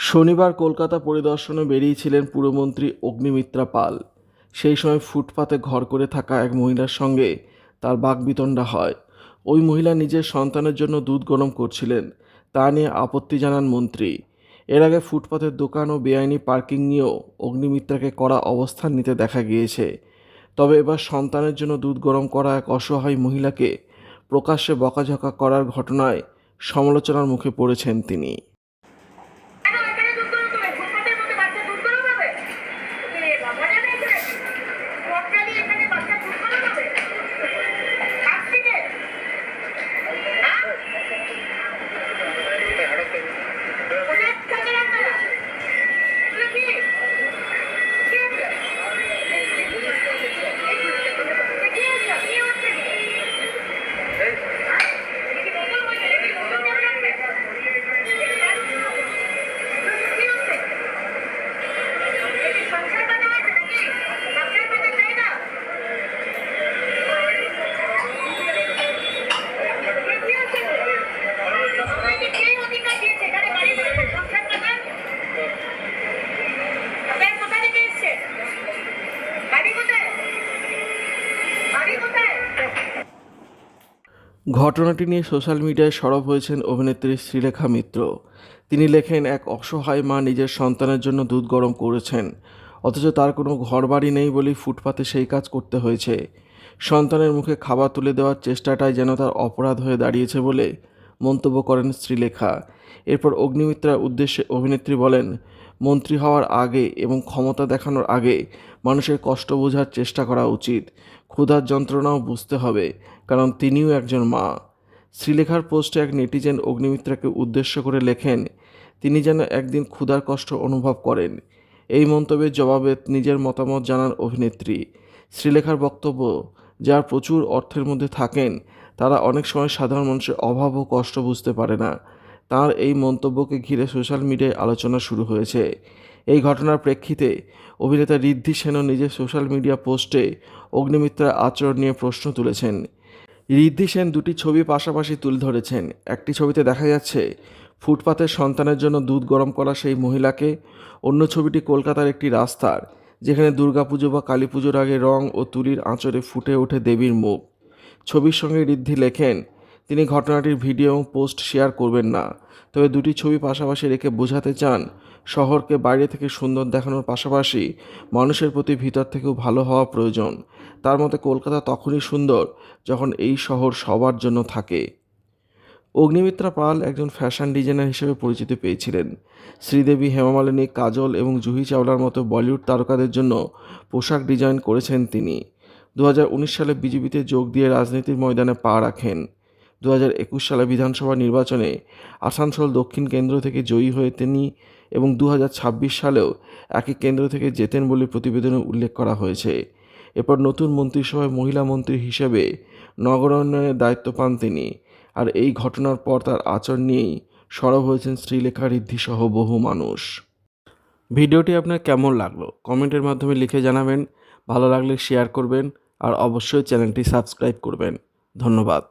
শনিবার কলকাতা পরিদর্শনে বেরিয়েছিলেন পুরমন্ত্রী অগ্নিমিত্রা পাল। সেই সময় ফুটপাতে ঘর করে থাকা এক মহিলার সঙ্গে তার বাকবিতণ্ডা হয়। ওই মহিলা নিজের সন্তানের জন্য দুধ গরম করছিলেন, তা নিয়ে আপত্তি জানান মন্ত্রী। এর আগে ফুটপাতের দোকান ও বেআইনি পার্কিং নিয়েও অগ্নিমিত্রাকে কড়া অবস্থান নিতে দেখা গিয়েছে। তবে এবার সন্তানের জন্য দুধ গরম করা এক অসহায় মহিলাকে প্রকাশ্যে বকাঝকা করার ঘটনায় সমালোচনার মুখে পড়েছেন তিনি। ঘটনাটি নিয়ে সোশ্যাল মিডিয়ায় সরব হয়েছেন অভিনেত্রী শ্রীলেখা মিত্র। তিনি লেখেন, এক অসহায় মা নিজের সন্তানের জন্য দুধ গরম করেছেন, অথচ তার কোনো ঘরবাড়ি নেই বলেই ফুটপাতে সেই কাজ করতে হয়েছে। সন্তানের মুখে খাবার তুলে দেওয়ার চেষ্টাটাই যেন তার অপরাধ হয়ে দাঁড়িয়েছে বলে মন্তব্য করেন শ্রীলেখা। এরপর অগ্নিমিত্রার উদ্দেশ্যে অভিনেত্রী বলেন, মন্ত্রী হওয়ার আগে এবং ক্ষমতা দেখানোর আগে মানুষের কষ্ট বোঝার চেষ্টা করা উচিত। ক্ষুধার যন্ত্রণাও বুঝতে হবে, কারণ তিনিও একজন মা। শ্রীলেখার পোস্টে এক নেটিজেন অগ্নিমিত্রাকে উদ্দেশ্য করে লেখেন, তিনি যেন একদিন ক্ষুধার কষ্ট অনুভব করেন। এই মন্তব্যের জবাবে নিজের মতামত জানান অভিনেত্রী। শ্রীলেখার বক্তব্য, যারা প্রচুর অর্থের মধ্যে থাকেন তারা অনেক সময় সাধারণ মানুষের অভাব ও কষ্ট বুঝতে পারে না। তাঁর এই মন্তব্যকে ঘিরে সোশ্যাল মিডিয়ায় আলোচনা শুরু হয়েছে। এই ঘটনার প্রেক্ষিতে অভিনেতা ঋদ্ধি সেনও নিজের সোশ্যাল মিডিয়া পোস্টে অগ্নিমিত্রার আচরণ নিয়ে প্রশ্ন তুলেছেন। ঋদ্ধি সেন দুটি ছবি পাশাপাশি তুলে ধরেছেন। একটি ছবিতে দেখা যাচ্ছে ফুটপাতের সন্তানের জন্য দুধ গরম করা সেই মহিলাকে, অন্য ছবিটি কলকাতার একটি রাস্তার, যেখানে দুর্গাপুজো বা কালী পুজোর আগে রং ও তুলির আঁচড়ে ফুটে ওঠে দেবীর মুখ। ছবির সঙ্গে ঋদ্ধি লেখেন, তিনি ঘটনাটির ভিডিও এবং পোস্ট শেয়ার করবেন না, তবে দুটি ছবি পাশাপাশি রেখে বোঝাতে চান শহরকে বাইরে থেকে সুন্দর দেখানোর পাশাপাশি মানুষের প্রতি ভিতর থেকেও ভালো হওয়া প্রয়োজন। তার মতে কলকাতা তখনই সুন্দর যখন এই শহর সবার জন্য থাকে। অগ্নিমিত্রা পাল একজন ফ্যাশন ডিজাইনার হিসেবে পরিচিতি পেয়েছিলেন। শ্রীদেবী, হেমা মালিনী, কাজল এবং জুহি চাওলার মতো বলিউড তারকাদের জন্য পোশাক ডিজাইন করেছেন তিনি। 2019 সালে বিজেপিতে যোগ দিয়ে রাজনীতির ময়দানে পা রাখেন। 2021 সালে বিধানসভা নির্বাচনে আসানসোল দক্ষিণ কেন্দ্র থেকে জয়ী হয়ে তিনি এবং 2026 সালেও একই কেন্দ্র থেকে জেতেন বলে প্রতিবেদনে উল্লেখ করা হয়েছে। এরপর নতুন মন্ত্রিসভায় মহিলা মন্ত্রী হিসেবে নগরায়ণের দায়িত্ব পান তিনি। আর এই ঘটনার পর তার আচরণ নিয়েই সরব হয়েছেন শ্রীলেখা, ঋদ্ধি সহ বহু মানুষ। ভিডিওটি আপনার কেমন লাগলো কমেন্টের মাধ্যমে লিখে জানাবেন। ভালো লাগলে শেয়ার করবেন আর অবশ্যই চ্যানেলটি সাবস্ক্রাইব করবেন। ধন্যবাদ।